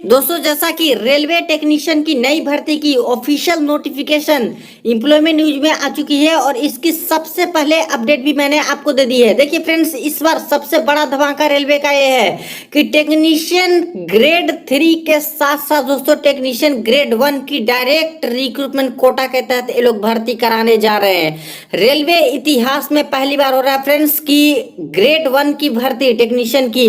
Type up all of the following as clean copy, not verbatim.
दोस्तों, जैसा कि रेलवे टेक्नीशियन की नई भर्ती की ऑफिशियल नोटिफिकेशन एम्प्लॉयमेंट न्यूज में आ चुकी है और इसकी सबसे पहले अपडेट भी मैंने आपको दे दी है। देखिए फ्रेंड्स, इस बार सबसे बड़ा धमाका रेलवे का ये है कि टेक्नीशियन ग्रेड 3 के साथ साथ दोस्तों टेक्नीशियन ग्रेड 1 की डायरेक्ट रिक्रूटमेंट कोटा के तहत ये लोग भर्ती कराने जा रहे हैं। रेलवे इतिहास में पहली बार हो रहा है फ्रेंड्स की ग्रेड 1 की भर्ती टेक्नीशियन की,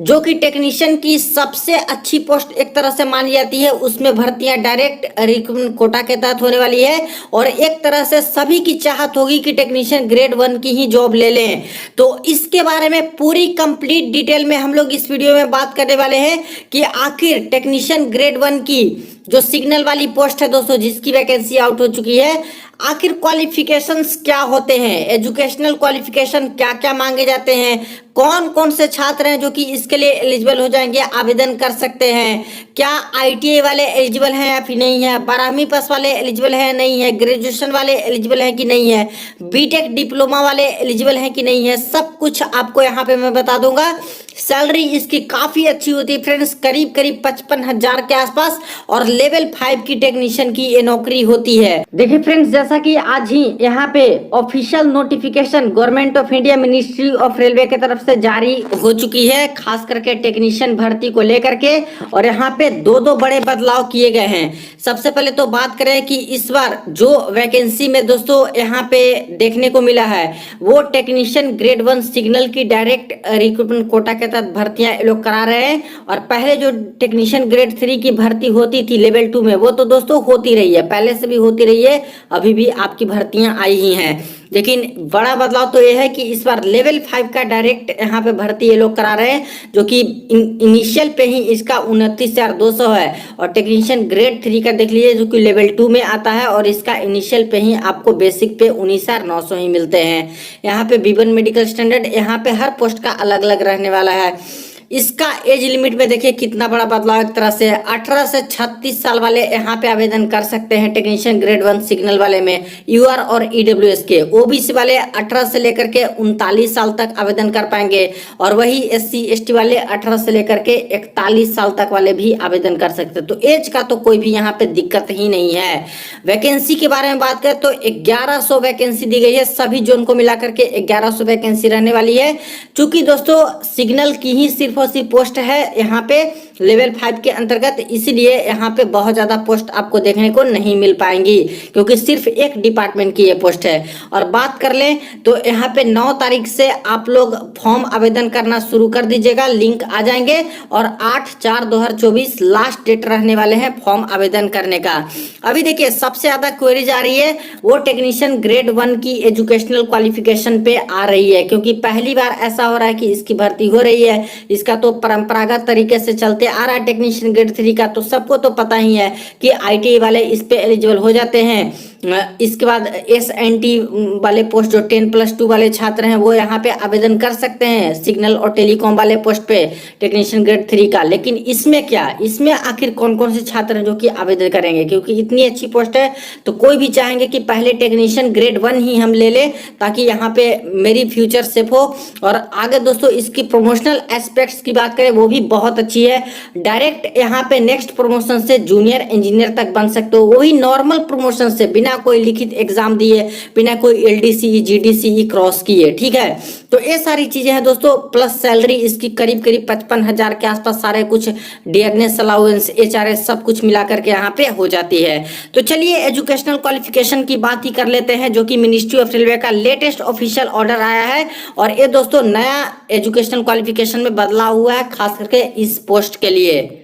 जो कि टेक्नीशियन की सबसे अच्छी पोस्ट एक तरह से मानी जाती है, उसमें भर्तियां डायरेक्ट रिक्रूटमेंट कोटा के तहत होने वाली है और एक तरह से सभी की चाहत होगी कि टेक्नीशियन ग्रेड 1 की ही जॉब ले लें। तो इसके बारे में पूरी कंप्लीट डिटेल में हम लोग इस वीडियो में बात करने वाले हैं कि आखिर टेक्नीशियन ग्रेड 1 की जो सिग्नल वाली पोस्ट है दोस्तों, जिसकी वैकेंसी आउट हो चुकी है, आखिर क्वालिफिकेशंस क्या होते हैं, एजुकेशनल क्वालिफिकेशन क्या क्या मांगे जाते हैं, कौन कौन से छात्र हैं जो कि इसके लिए एलिजिबल हो जाएंगे, आवेदन कर सकते हैं, क्या आईटीआई वाले एलिजिबल हैं या फिर नहीं है, 12वीं पास वाले एलिजिबल हैं नहीं है, ग्रेजुएशन वाले एलिजिबल हैं कि नहीं है, बीटेक डिप्लोमा वाले एलिजिबल हैं कि नहीं है, सब कुछ आपको यहाँ पे मैं बता दूंगा। सैलरी इसकी काफी अच्छी होती है फ्रेंड्स, करीब करीब 55,000 के आसपास, और लेवल 5 की टेक्नीशियन की ये नौकरी होती है। देखिए फ्रेंड्स, जैसा कि आज ही यहाँ पे official notification government of India ministry of railway की तरफ से जारी हो चुकी है, खास करके टेक्नीशियन भर्ती को लेकर के, और यहाँ पे दो बड़े बदलाव किए गए हैं। सबसे पहले तो बात करें कि इस बार जो वैकेंसी में दोस्तों यहाँ पे देखने को मिला है वो टेक्नीशियन ग्रेड 1 सिग्नल की डायरेक्ट रिक्रूटमेंट कोटा के तहत भर्तियां लोग करा रहे हैं। और पहले जो टेक्नीशियन ग्रेड 3 की भर्ती होती थी लेवल 2 में, वो तो दोस्तों होती रही है, पहले से भी होती रही है, अभी भी आपकी भर्तियां आई ही हैं। लेकिन बड़ा बदलाव तो ये है कि इस बार लेवल 5 का डायरेक्ट यहाँ पे भर्ती ये लोग करा रहे हैं, जो कि इनिशियल पे ही इसका 29,200 है, और टेक्नीशियन ग्रेड 3 का देख लीजिए जो कि लेवल 2 में आता है और इसका इनिशियल पे ही आपको बेसिक पे 19,900 ही मिलते हैं। यहाँ पे B1 मेडिकल स्टैंडर्ड, यहाँ पे हर पोस्ट का अलग अलग रहने वाला है। इसका एज लिमिट में देखिए कितना बड़ा बदलाव, एक तरह से 18 से 36 साल वाले यहाँ पे आवेदन कर सकते हैं टेक्नीशियन ग्रेड 1 सिग्नल वाले में, यूआर और ईडब्ल्यूएस के। ओबीसी वाले 18 से लेकर के 39 साल तक आवेदन कर पाएंगे, और वही SC ST वाले 18 से लेकर के 41 साल तक वाले भी आवेदन कर सकते हैं। तो एज का तो कोई भी यहाँ पे दिक्कत ही नहीं है। वैकेंसी के बारे में बात करें तो 1100 वैकेंसी दी गई है, सभी जोन को मिलाकर के 1100 वैकेंसी रहने वाली है। चूंकि दोस्तों सिग्नल की ही सिर्फ पोस्ट है यहाँ पे लेवल 5 के अंतर्गत, इसीलिए यहाँ पे बहुत ज्यादा पोस्ट आपको देखने को नहीं मिल पाएंगी, क्योंकि सिर्फ एक डिपार्टमेंट की ये पोस्ट है। और बात कर लें तो यहाँ पे 9 तारीख से आप लोग फॉर्म आवेदन करना शुरू कर दीजिएगा, लिंक आ जाएंगे, और 8/4/2024 लास्ट डेट रहने वाले हैं फॉर्म आवेदन करने का। अभी देखिए सबसे ज्यादा क्वेरीज आ रही है वो टेक्नीशियन ग्रेड 1 की एजुकेशनल क्वालिफिकेशन पे आ रही है, क्योंकि पहली बार ऐसा हो रहा है कि इसकी भर्ती हो रही है। इसका तो परंपरागत तरीके से चलते आ रहा है टेक्नीशियन ग्रेड 3 का, तो सबको तो पता ही है कि आईटीआई वाले इस पे एलिजिबल हो जाते हैं। इसके बाद SNT वाले पोस्ट जो 10+2 वाले छात्र हैं वो यहाँ पे आवेदन कर सकते हैं, सिग्नल और टेलीकॉम वाले पोस्ट पे टेक्नीशियन ग्रेड 3 का। लेकिन इसमें क्या, इसमें आखिर कौन कौन से छात्र हैं जो कि आवेदन करेंगे, क्योंकि इतनी अच्छी पोस्ट है तो कोई भी चाहेंगे कि पहले टेक्नीशियन ग्रेड 1 ही हम ले लें, ताकि यहाँ पे मेरी फ्यूचर सेफ हो। और आगे दोस्तों इसकी प्रमोशनल एस्पेक्ट्स की बात करें वो भी बहुत अच्छी है, डायरेक्ट यहाँ पे नेक्स्ट प्रमोशन से जूनियर इंजीनियर तक बन सकते हो, वही नॉर्मल प्रमोशन से, बिना कोई लिखित एग्जाम दिए, बिना कोई LDCE GDCE क्रॉस किए। ठीक है, तो ये सारी चीजें हैं दोस्तों, प्लस सैलरी इसकी करीब करीब 55,000 के आसपास, सारे कुछ डियरनेस अलाउंस HRS सब कुछ मिलाकर के यहाँ पे हो जाती है। तो चलिए एजुकेशनल क्वालिफिकेशन की बात ही कर लेते हैं, जो कि मिनिस्ट्री ऑफ रेलवे का लेटेस्ट ऑफिशियल ऑर्डर आया है, और ये दोस्तों नया एजुकेशनल क्वालिफिकेशन में बदलाव हुआ है खास करके इस पोस्ट के लिए।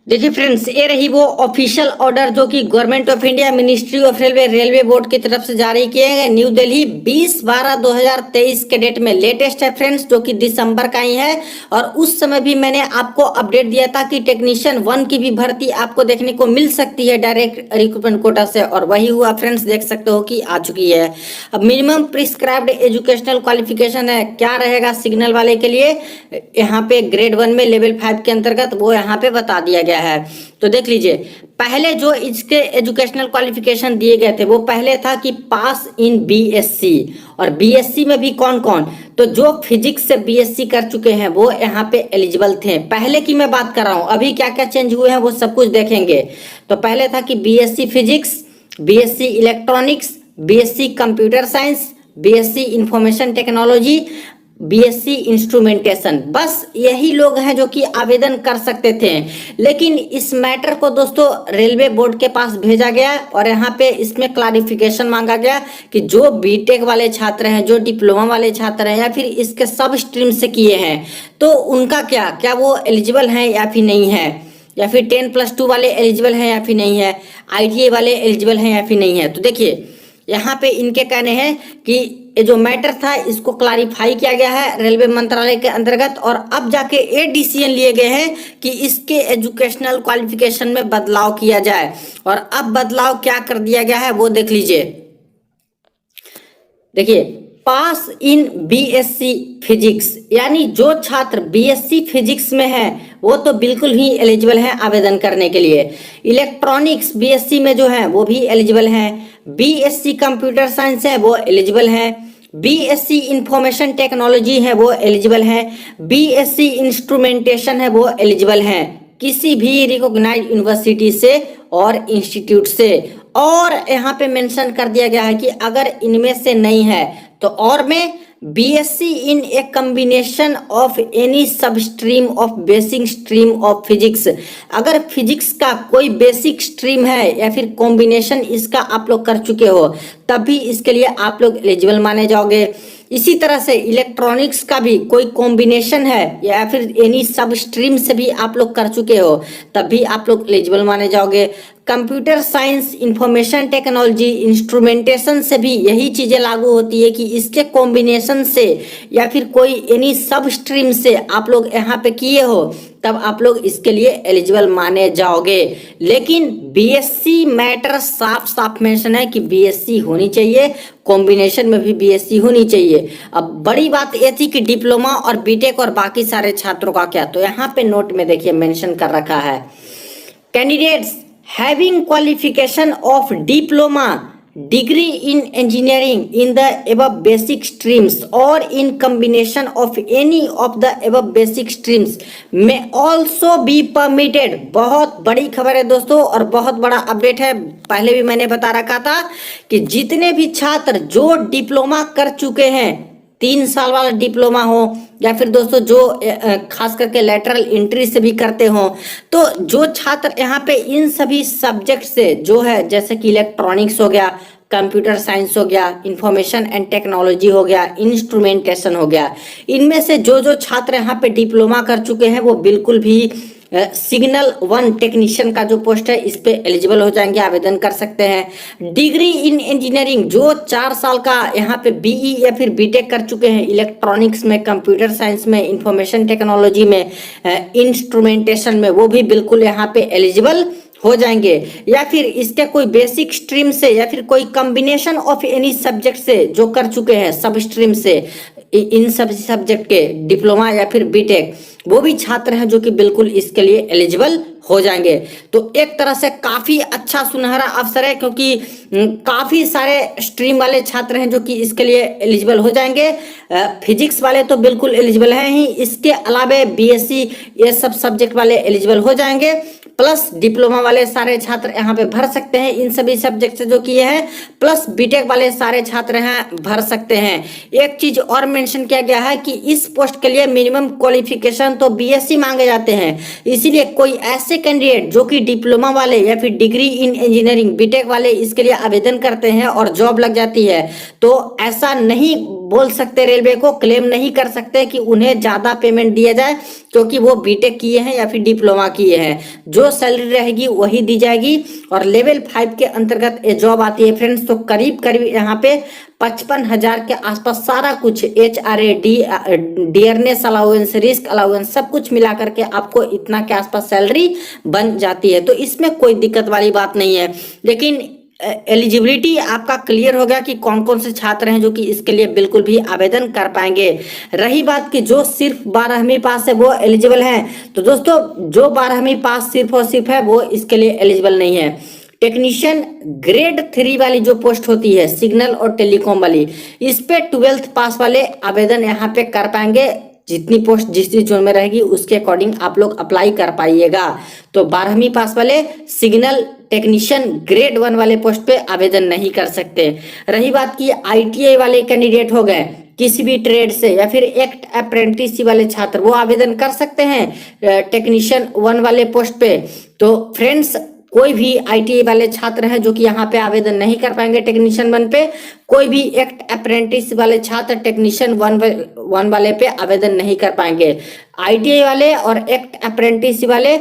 देखिए फ्रेंड्स, ये रही वो ऑफिशियल ऑर्डर जो कि government of India ministry of railway board की तरफ से जारी किए गए, न्यू दिल्ली 20/12/2023 के डेट में लेटेस्ट है फ्रेंड्स, जो कि दिसंबर का ही है। और उस समय भी मैंने आपको अपडेट दिया था कि टेक्नीशियन 1 की भी भर्ती आपको देखने को मिल सकती है डायरेक्ट रिक्रूटमेंट कोटा से, और वही हुआ फ्रेंड्स, देख सकते हो कि आ चुकी है। अब मिनिमम प्रिस्क्राइब्ड एजुकेशनल क्वालिफिकेशन है, क्या रहेगा सिग्नल वाले के लिए यहाँ पे ग्रेड 1 में लेवल 5 के अंतर्गत, वो यहाँ पे बता दिया गया है। तो देख लीजिए, पहले जो इसके एजुकेशनल क्वालिफिकेशन दिए गए थे वो पहले था कि पास इन बीएससी, और बीएससी में भी कौन कौन, तो जो फिजिक्स से बीएससी कर चुके हैं वो यहाँ पे एलिजिबल थे। पहले की मैं बात कर रहा हूँ, अभी क्या क्या चेंज हुए हैं वो सब कुछ देखेंगे। तो पहले था कि BSc physics, BSc electronics, BSc computer science, BSc information technology, BSc instrumentation, बस यही लोग हैं जो कि आवेदन कर सकते थे। लेकिन इस मैटर को दोस्तों रेलवे बोर्ड के पास भेजा गया और यहाँ पे इसमें क्लैरिफिकेशन मांगा गया कि जो बीटेक वाले छात्र हैं, जो डिप्लोमा वाले छात्र हैं या फिर इसके सब स्ट्रीम से किए हैं, तो उनका क्या वो एलिजिबल हैं या फिर नहीं है, या फिर 10+2 वाले एलिजिबल हैं या फिर नहीं है, आईटीआई वाले एलिजिबल हैं या फिर नहीं है। तो देखिए यहाँ पे इनके कहने हैं कि ये जो मैटर था इसको क्लैरिफाई किया गया है रेलवे मंत्रालय के अंतर्गत, और अब जाके ये डिसीजन लिए गए हैं कि इसके एजुकेशनल क्वालिफिकेशन में बदलाव किया जाए। और अब बदलाव क्या कर दिया गया है वो देख लीजिए। देखिए, पास इन बीएससी फिजिक्स, यानी जो छात्र बीएससी फिजिक्स में है वो तो बिल्कुल ही एलिजिबल है आवेदन करने के लिए। इलेक्ट्रॉनिक्स बीएससी में जो है वो भी एलिजिबल है, बीएससी कंप्यूटर साइंस है वो एलिजिबल है, बीएससी इंफॉर्मेशन टेक्नोलॉजी है वो एलिजिबल है, बीएससी इंस्ट्रूमेंटेशन है वो एलिजिबल है, किसी भी रिकॉग्नाइज्ड यूनिवर्सिटी से और इंस्टीट्यूट से। और यहाँ पे मेंशन कर दिया गया है कि अगर इनमें से नहीं है तो और में BSc in a combination of any sub stream of basic stream of physics, अगर फिजिक्स का कोई बेसिक स्ट्रीम है या फिर कॉम्बिनेशन इसका आप लोग कर चुके हो तब भी इसके लिए आप लोग एलिजिबल माने जाओगे। इसी तरह से इलेक्ट्रॉनिक्स का भी कोई कॉम्बिनेशन है या फिर एनी सब स्ट्रीम से भी आप लोग कर चुके हो तब भी आप लोग एलिजिबल माने जाओगे। Computer science, information technology, instrumentation से भी यही चीजें लागू होती है कि इसके कॉम्बिनेशन से या फिर कोई एनी सब स्ट्रीम से आप लोग यहाँ पे किए हो तब आप लोग इसके लिए एलिजिबल माने जाओगे। लेकिन बीएससी मैटर साफ साफ मेंशन है कि बीएससी होनी चाहिए, कॉम्बिनेशन में भी बीएससी होनी चाहिए। अब बड़ी बात ये थी कि डिप्लोमा और बीटेक और बाकी सारे छात्रों का क्या, तो यहाँ पे नोट में देखिए मेंशन कर रखा है, candidates having qualification of diploma, degree in engineering in the above basic streams or in combination of any of the above basic streams may also be permitted। बहुत बड़ी खबर है दोस्तों और बहुत बड़ा अपडेट है। पहले भी मैंने बता रखा था कि जितने भी छात्र जो डिप्लोमा कर चुके हैं, 3 साल वाला डिप्लोमा हो या फिर दोस्तों जो खास करके लेटरल एंट्री से भी करते हो, तो जो छात्र यहाँ पे इन सभी सब्जेक्ट से जो है, जैसे कि इलेक्ट्रॉनिक्स हो गया, कंप्यूटर साइंस हो गया, इंफॉर्मेशन एंड टेक्नोलॉजी हो गया, इंस्ट्रूमेंटेशन हो गया, इनमें से जो छात्र यहाँ पे डिप्लोमा कर चुके हैं वो बिल्कुल भी सिग्नल 1 टेक्नीशियन का जो पोस्ट है इस पे एलिजिबल हो जाएंगे, आवेदन कर सकते हैं। डिग्री इन इंजीनियरिंग, जो 4 साल का यहाँ पे बीई या फिर बीटेक कर चुके हैं इलेक्ट्रॉनिक्स में, कंप्यूटर साइंस में, इंफॉर्मेशन टेक्नोलॉजी में, इंस्ट्रूमेंटेशन में, वो भी बिल्कुल यहाँ पे एलिजिबल हो जाएंगे। या फिर इसके कोई बेसिक स्ट्रीम से या फिर कोई कॉम्बिनेशन ऑफ एनी सब्जेक्ट से जो कर चुके हैं सब स्ट्रीम से, इन सब सब्जेक्ट के डिप्लोमा या फिर बीटेक, वो भी छात्र हैं जो कि बिल्कुल इसके लिए एलिजिबल हो जाएंगे। तो एक तरह से काफी अच्छा सुनहरा अवसर है, क्योंकि काफी सारे स्ट्रीम वाले छात्र हैं जो कि इसके लिए एलिजिबल हो जाएंगे। फिजिक्स वाले तो बिल्कुल एलिजिबल हैं ही, इसके अलावा बीएससी ये सब सब्जेक्ट वाले एलिजिबल हो जाएंगे, प्लस डिप्लोमा वाले सारे छात्र यहाँ पे भर सकते हैं इन सभी सब्जेक्ट से जो किए हैं, प्लस बीटेक वाले सारे छात्र हैं भर सकते हैं। एक चीज और मेंशन किया गया है कि इस पोस्ट के लिए मिनिमम क्वालिफिकेशन तो बीएससी मांगे जाते हैं, इसीलिए कोई ऐसे कैंडिडेट जो कि डिप्लोमा वाले या फिर डिग्री इन इंजीनियरिंग बीटेक वाले इसके लिए आवेदन करते हैं और जॉब लग जाती है, तो ऐसा नहीं बोल सकते, रेलवे को क्लेम नहीं कर सकते कि उन्हें ज्यादा पेमेंट दिया जाए क्योंकि वो बीटेक किए हैं या फिर डिप्लोमा किए हैं। जो सैलरी रहेगी वही दी जाएगी। और लेवल 5 के अंतर्गत ये जॉब आती है फ्रेंड्स, तो करीब करीब यहाँ पे 55,000 के आसपास सारा कुछ HRA, dearness allowance, risk allowance सब कुछ मिला करके आपको इतना के आसपास सैलरी बन जाती है। तो इसमें कोई दिक्कत वाली बात नहीं है। लेकिन एलिजिबिलिटी आपका क्लियर हो गया कि कौन कौन से छात्र हैं जो कि इसके लिए बिल्कुल भी आवेदन कर पाएंगे। रही बात कि जो सिर्फ 12वीं पास है वो एलिजिबल है, तो दोस्तों जो 12वीं पास सिर्फ और सिर्फ है वो इसके लिए एलिजिबल नहीं है। टेक्नीशियन ग्रेड 3 वाली जो पोस्ट होती है सिग्नल और टेलीकॉम वाली, इस पे 12th पास वाले आवेदन यहाँ पे कर पाएंगे। जितनी पोस्ट जिस जोन में रहेगी उसके अकॉर्डिंग आप लोग अप्लाई कर पाइएगा। तो 12वीं पास वाले सिग्नल टेक्नीशियन ग्रेड 1 वाले पोस्ट पे आवेदन नहीं कर सकते। रही बात की ITI वाले कैंडिडेट हो गए किसी भी ट्रेड से या फिर एक्ट अप्रेंटिस वाले छात्र, वो आवेदन कर सकते हैं टेक्नीशियन 1 वाले पोस्ट पे। तो फ्रेंड्स कोई भी ITI वाले छात्र हैं जो कि यहाँ पे आवेदन नहीं कर पाएंगे टेक्नीशियन 1 पे, कोई भी एक्ट अप्रेंटिस वाले छात्र टेक्नीशियन 1 वाले पे आवेदन नहीं कर पाएंगे। ITI वाले और एक्ट अप्रेंटिस वाले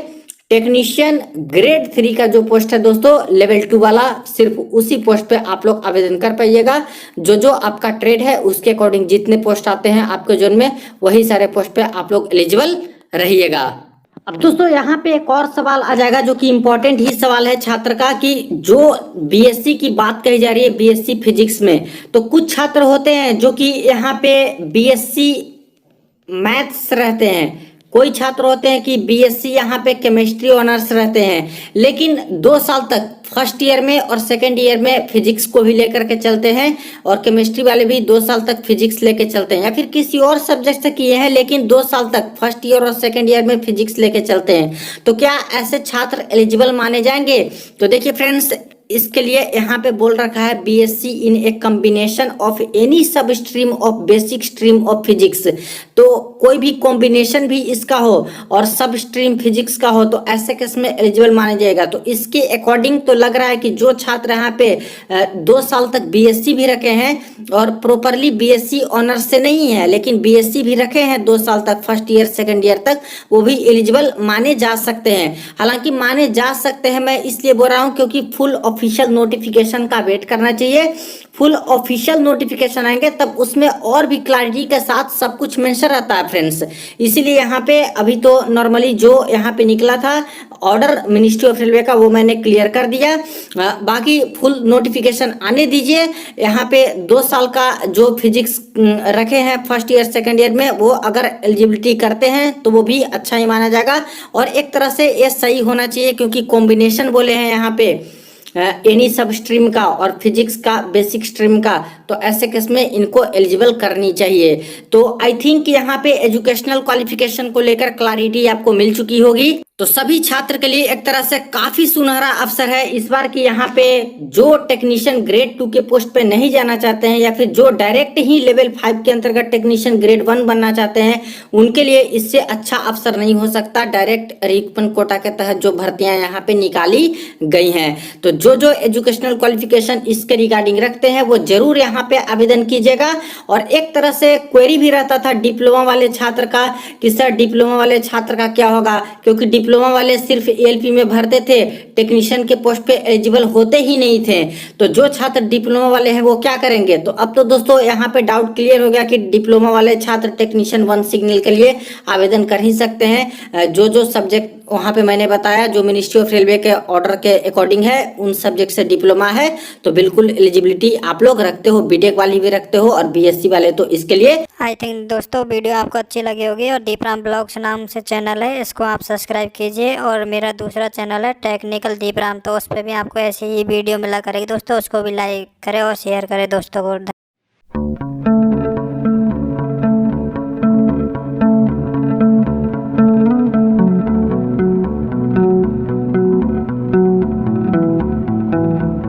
टेक्नीशियन ग्रेड 3 का जो पोस्ट है दोस्तों लेवल 2 वाला, सिर्फ उसी पोस्ट पे आप लोग आवेदन कर पाइएगा। जो आपका ट्रेड है उसके अकॉर्डिंग जितने पोस्ट आते हैं आपके जोन में वही सारे पोस्ट पे आप लोग एलिजिबल रहिएगा। अब दोस्तों यहाँ पे एक और सवाल आ जाएगा जो कि इम्पोर्टेंट ही सवाल है छात्र का, कि जो BSc की बात कही जा रही है BSc फिजिक्स में, तो कुछ छात्र होते हैं जो कि यहाँ पे BSc मैथ्स रहते हैं, कोई छात्र होते हैं कि BSc यहाँ पे केमिस्ट्री ऑनर्स रहते हैं, लेकिन 2 साल तक फर्स्ट ईयर में और सेकेंड ईयर में फिजिक्स को भी लेकर के चलते हैं, और केमिस्ट्री वाले भी 2 साल तक फिजिक्स लेके चलते हैं, या फिर किसी और सब्जेक्ट से किए हैं लेकिन 2 साल तक फर्स्ट ईयर और सेकेंड ईयर में फिजिक्स लेके चलते हैं। तो क्या ऐसे छात्र एलिजिबल माने जाएंगे? तो देखिए फ्रेंड्स, इसके लिए यहाँ पे बोल रखा है BSc in a combination of any sub stream of basic stream of physics. तो कोई भी कॉम्बिनेशन भी इसका हो और सब स्ट्रीम फिजिक्स का हो तो ऐसे केस में एलिजिबल माना जाएगा। तो इसके अकॉर्डिंग तो लग रहा है कि जो छात्र यहाँ पे 2 साल तक BSc भी रखे हैं और प्रॉपरली BSc ऑनर्स से नहीं है लेकिन BSc भी रखे हैं 2 साल तक फर्स्ट ईयर सेकेंड ईयर तक, वो भी एलिजिबल माने जा सकते हैं। हालांकि माने जा सकते हैं मैं इसलिए बोल रहा हूँ क्योंकि फुल ऑफिशियल नोटिफिकेशन का वेट करना चाहिए। फुल ऑफिशियल नोटिफिकेशन आएंगे तब उसमें और भी क्लैरिटी के साथ सब कुछ मेंशन रहता है फ्रेंड्स। इसीलिए यहाँ पे अभी तो नॉर्मली जो यहाँ पे निकला था ऑर्डर मिनिस्ट्री ऑफ रेलवे का वो मैंने क्लियर कर दिया। बाकी फुल नोटिफिकेशन आने दीजिए। यहाँ पे 2 साल का जो फिजिक्स रखे हैं फर्स्ट ईयर सेकेंड ईयर में, वो अगर एलिजिबिलिटी करते हैं तो वो भी अच्छा ही माना जाएगा। और एक तरह से ये सही होना चाहिए क्योंकि कॉम्बिनेशन बोले हैं यहाँ पे एनी सब स्ट्रीम का और फिजिक्स का बेसिक स्ट्रीम का, तो ऐसे केस में इनको एलिजिबल करनी चाहिए। तो आई थिंक यहाँ पे एजुकेशनल क्वालिफिकेशन को लेकर क्लैरिटी आपको मिल चुकी होगी। तो सभी छात्र के लिए एक तरह से काफी सुनहरा अवसर है इस बार कि यहाँ पे जो टेक्नीशियन ग्रेड 2 के पोस्ट पे नहीं जाना चाहते हैं या फिर जो डायरेक्ट ही लेवल 5 के अंतर्गत टेक्नीशियन ग्रेड 1 बनना चाहते हैं, उनके लिए इससे अच्छा अवसर नहीं हो सकता। डायरेक्ट रिक्रूटमेंट कोटा के तहत जो भर्तियां यहाँ पे निकाली गई हैं, तो जो एजुकेशनल क्वालिफिकेशन इसके रिगार्डिंग रखते हैं वो जरूर यहाँ पे आवेदन कीजिएगा। और एक तरह से क्वेरी भी रहता था डिप्लोमा वाले छात्र का कि सर डिप्लोमा वाले छात्र का क्या होगा, क्योंकि डिप्लोमा वाले सिर्फ ALP में भरते थे, टेक्नीशियन के पोस्ट पे एलिजिबल होते ही नहीं थे। तो जो छात्र डिप्लोमा वाले हैं वो क्या करेंगे? तो अब तो दोस्तों यहाँ पे डाउट क्लियर हो गया कि डिप्लोमा वाले छात्र टेक्नीशियन 1 सिग्नल के लिए आवेदन कर ही सकते हैं। जो सब्जेक्ट वहाँ पे मैंने बताया जो मिनिस्ट्री ऑफ रेलवे के ऑर्डर के अकॉर्डिंग है, उन सब्जेक्ट से डिप्लोमा है तो बिल्कुल एलिजिबिलिटी आप लोग रखते हो, बीटेक वाली भी रखते हो और BSc वाले तो इसके लिए। आई थिंक दोस्तों वीडियो आपको अच्छी लगी होगी और दीपराम ब्लॉग्स नाम से चैनल है, इसको आप सब्सक्राइब कीजिए। और मेरा दूसरा चैनल है टेक्निकल दीपराम, तो उस पर भी आपको ऐसे ही वीडियो मिला करेगी दोस्तों, उसको भी लाइक करें और शेयर करें दोस्तों को।